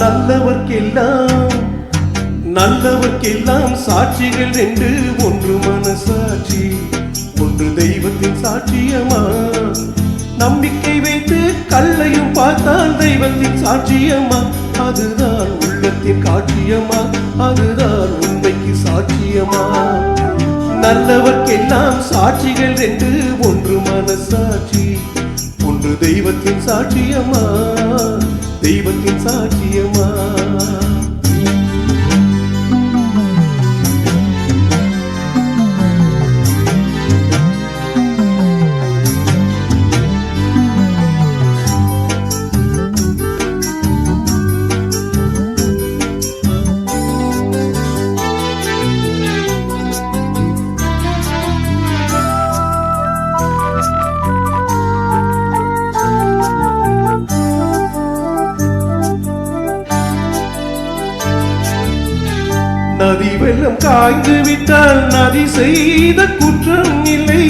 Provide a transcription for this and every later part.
நல்லவர்க்கெல்லாம் நல்லவர்க்கெல்லாம் சாட்சிகள் ரெண்டு, ஒன்று மனசாட்சி, ஒன்று தெய்வத்தின் சாட்சியமா. நம்பிக்கை வைத்து கல்லையும் பார்த்தால் தெய்வத்தின் சாட்சியமா. அதுதான் உள்ளத்தின் காட்சியமா, அதுதான் உண்மைக்கு சாட்சியமா. நல்லவர்க்கெல்லாம் சாட்சிகள் ரெண்டு, ஒன்று மனசாட்சி, ஒன்று தெய்வத்தின் சாட்சியமா, தெய்வத்தின் சாட்சியமா. நதி வெள்ளம் காய்ந்து விட்டால் நதி செய்த குற்றம் இல்லை,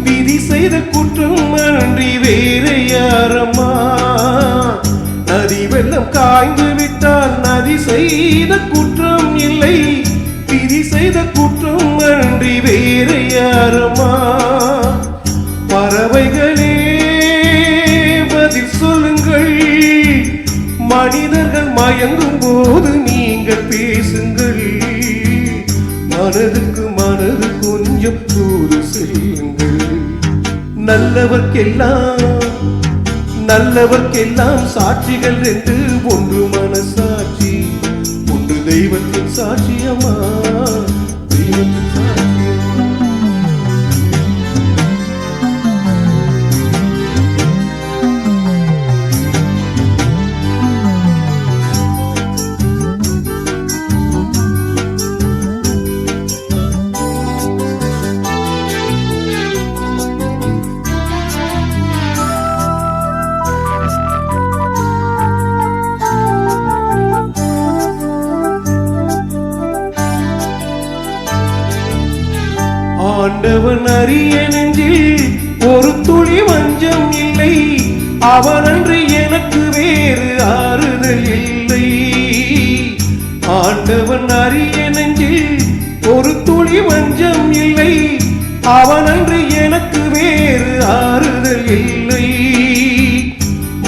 விதி செய்த குற்றம் அன்றி வேறு யாரம்மா. நதி வெள்ளம் காய்ந்து விட்டால் நதி செய்த குற்றம் இல்லை, விதி செய்த குற்றம் அன்றி வேறு யாரம்மா. பறவைகளே பதில் சொல்லுங்கள், மனிதர்கள் மயங்கும் போது நீங்கள் பேசுங்கள். மனதுக்கு மனது கொஞ்சம் தூது செல்லுங்கள். நல்லவர்க்கெல்லாம் சாட்சிகள் ரெண்டு, ஒன்று மனசாட்சி, ஒன்று தெய்வத்தின் சாட்சியமா, தெய்வத்தின் சாட்சியமா. ஆண்டவன் அறிய நெஞ்சில் ஒரு துளி வஞ்சம் இல்லை, அவனன்று எனக்கு வேறு ஆறுதல் இல்லை. ஆண்டவன் அறிய நெஞ்சில் ஒரு துளி வஞ்சம் இல்லை, அவனன்று எனக்கு வேறு ஆறுதல் இல்லை.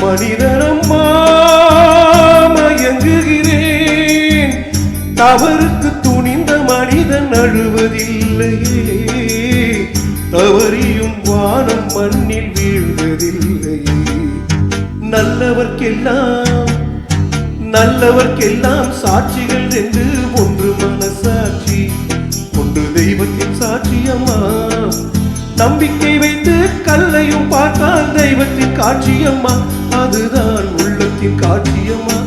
மனிதனம்மா மயங்குகிறேன், தவறுக்கு துணிந்த மனிதன் அழுவதில்லையே, தவறியும் வானம் மண்ணில் வீழ்ந்ததில்லையே. நல்லவர்க்கெல்லாம் சாட்சிகள் ரெண்டு, ஒன்று மனசாட்சி, ஒன்று தெய்வத்தின் சாட்சியமா. நம்பிக்கை வைத்து கல்லையும் பார்த்தால் தெய்வத்தின் காட்சியம்மா, அதுதான் உள்ளத்தின் காட்சியம்மா,